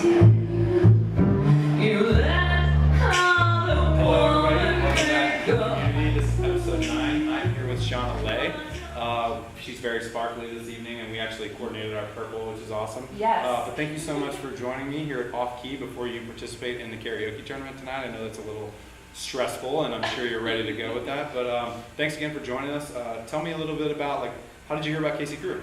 Hello, everybody. Welcome back to the community. This is episode 9. I'm here with Shauna Lay. She's very sparkly this evening, and we actually coordinated our purple, which is awesome. Yes. But thank you so much for joining me here at Off Key before you participate in the karaoke tournament tonight. I know that's a little stressful, and I'm sure you're ready to go with that. But thanks again for joining us. Tell me a little bit about, how did you hear about Casey Crew?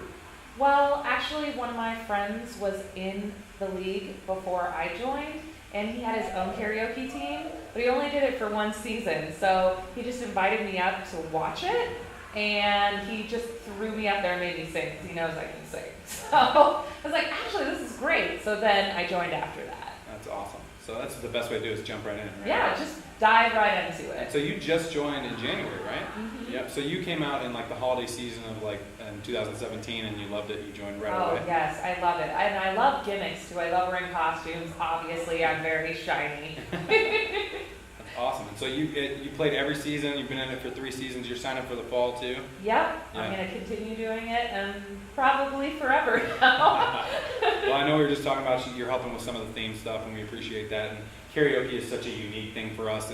Well, actually, one of my friends was in the league before I joined, and he had his own karaoke team, but he only did it for one season. So he just invited me up to watch it, and he just threw me up there and made me sing, because he knows I can sing. So I was like, actually, this is great. So then I joined after that. That's awesome. So that's the best way to do is jump right in, right? Yeah, just dive right into it. So you just joined in January, right? Mm-hmm. Yep. So you came out in the holiday season of in 2017, and you loved it. You joined right Oh, away. yes, I love it. And I love gimmicks, too. I love wearing costumes. Obviously, I'm very shiny. That's awesome. And so you played every season. You've been in it for 3 seasons. You're signed up for the fall too. Yep, Yeah. I'm going to continue doing it and probably forever now. Well, I know we were just talking about you're helping with some of the theme stuff, and we appreciate that. And karaoke is such a unique thing for us.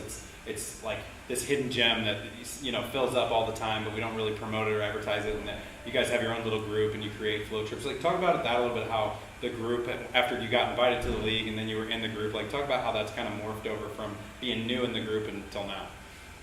It's like this hidden gem that fills up all the time, but we don't really promote it or advertise it. And that you guys have your own little group and you create flow trips. Talk about that a little bit. How the group, after you got invited to the league and then you were in the group, talk about how that's kind of morphed over from being new in the group until now.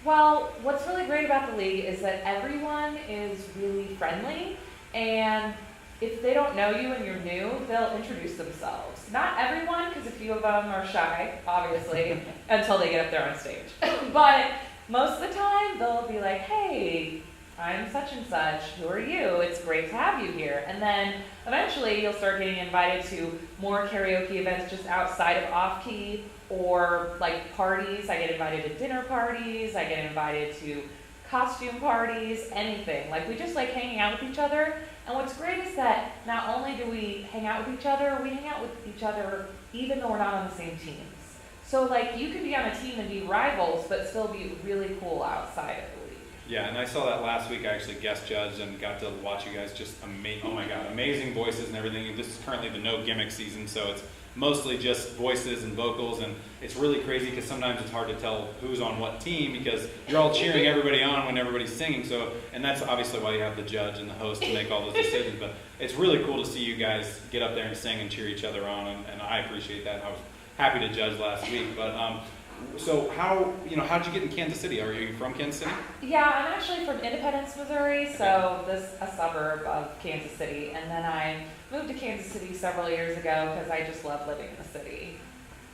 Well, what's really great about the league is that everyone is really friendly, and if they don't know you and you're new, they'll introduce themselves. Not everyone, because a few of them are shy, obviously, until they get up there on stage. But most of the time, they'll be like, hey, I'm such and such, who are you? It's great to have you here. And then eventually you'll start getting invited to more karaoke events just outside of off-key, or parties. I get invited to dinner parties, I get invited to costume parties, anything. We just like hanging out with each other. And what's great is that not only do we hang out with each other, we hang out with each other even though we're not on the same teams. So you could be on a team and be rivals, but still be really cool outside of the league. Yeah, and I saw that last week. I actually guest judged and got to watch you guys just oh my God, amazing voices and everything. This is currently the no gimmick season, so it's mostly just voices and vocals, and it's really crazy because sometimes it's hard to tell who's on what team because you're all cheering everybody on when everybody's singing. So, and that's obviously why you have the judge and the host to make all those decisions. But it's really cool to see you guys get up there and sing and cheer each other on, and I appreciate that. I was happy to judge last week, but so how'd you get in Kansas City? Are you from Kansas City? Yeah, I'm actually from Independence, Missouri, so this a suburb of Kansas City. And then I moved to Kansas City several years ago because I just love living in the city.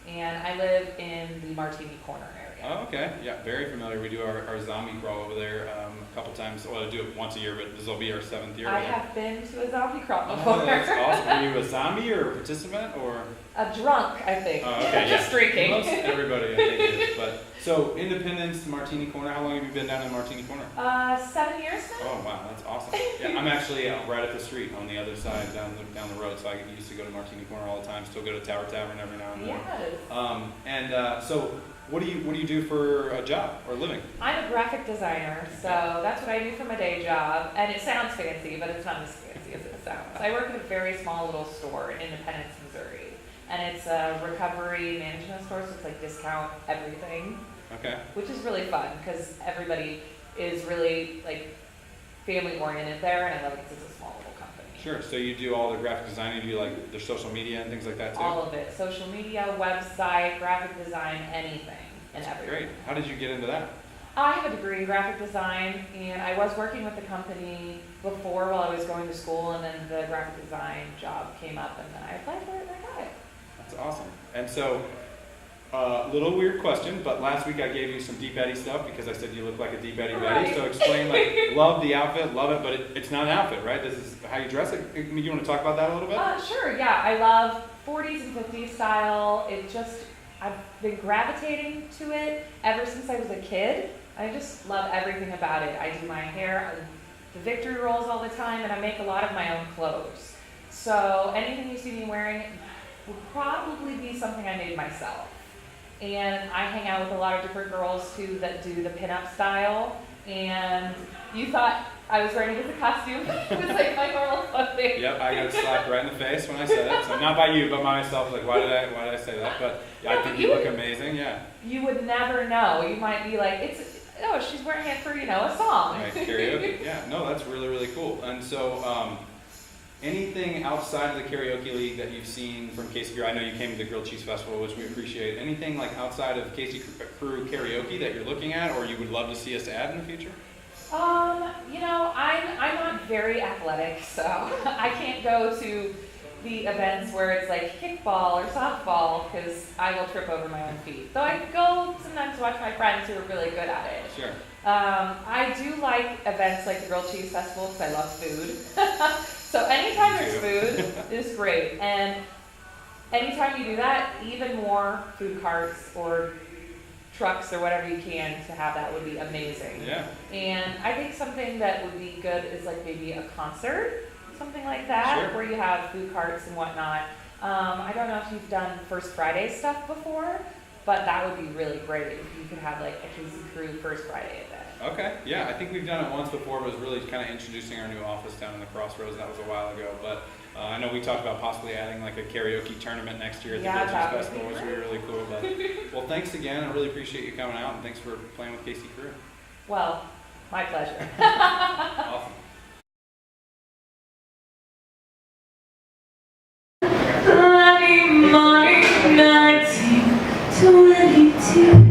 And I live in the Martini Corner area. Oh, okay. Yeah, very familiar. We do our zombie crawl over there a couple times. Well, I do it once a year, but this will be our 7th year. I have been to a zombie crawl before. Oh, that's awesome. Are you a zombie or a participant or? A drunk, I think. Oh, okay. Just drinking. Most everybody, I think, is. But so Independence, Martini Corner. How long have you been down in Martini Corner? 7 years now. Oh wow, that's awesome. Yeah, I'm actually right up the street on the other side down the road. So I used to go to Martini Corner all the time. Still go to Tower Tavern every now and then. Yes. So what do you do for a job or living? I'm a graphic designer, so that's what I do for my day job. And it sounds fancy, but it's not as fancy as it sounds. I work at a very small little store in Independence, Missouri. And it's a recovery management store, so it's discount everything. Okay. Which is really fun because everybody is really family oriented there, and I love it because it's a small little company. Sure. So you do all the graphic design. You do their social media and things like that too. All of it: social media, website, graphic design, anything and everything. Great. How did you get into that? I have a degree in graphic design, and I was working with the company before while I was going to school, and then the graphic design job came up, and then I applied for it and I got it. That's awesome. And so, little weird question, but last week I gave you some Deep Eddy stuff because I said you look like a Deep Eddy Right. Betty. So explain, love the outfit, love it, but it's not an outfit, right? This is how you dress it. You want to talk about that a little bit? Sure, yeah. I love 40s and 50s style. I've been gravitating to it ever since I was a kid. I just love everything about it. I do my hair, the victory rolls all the time, and I make a lot of my own clothes. So anything you see me wearing would probably be something I made myself. And I hang out with a lot of different girls too that do the pinup style. And you thought I was wearing it as a costume. It was my normal clothes. something. Yep, I got slapped right in the face when I said it. So not by you, but by myself. Like, why did I say that? But yeah, I think you look amazing. Yeah. You would never know. You might be like, she's wearing it for, a song. Right, karaoke. Yeah, no, that's really, really cool. And so, anything outside of the karaoke league that you've seen from Casey Crew? I know you came to the Grilled Cheese Festival, which we appreciate. Anything like outside of Casey Crew karaoke that you're looking at, or you would love to see us add in the future? I'm not very athletic, so I can't go to the events where it's like kickball or softball because I will trip over my own feet. Though I go sometimes to watch my friends who are really good at it. Sure. I do like events like the Grilled Cheese Festival because I love food. So anytime there's food is great. And anytime you do that, even more food carts or trucks or whatever you can to have that would be amazing. Yeah. And I think something that would be good is like maybe a concert, something like that, Sure. where you have food carts and whatnot. I don't know if you've done First Friday stuff before, but that would be really great if you could have like a Casey Crew First Friday event. Okay. Yeah, I think we've done it once before. It was really kind of introducing our new office down in the Crossroads. That was a while ago, but I know we talked about possibly adding like a karaoke tournament next year at the Grilled Cheese Festival, which would be really cool. But well, thanks again. I really appreciate you coming out, and thanks for playing with Casey Crew. Well, my pleasure. Awesome. Monday morning, 1922.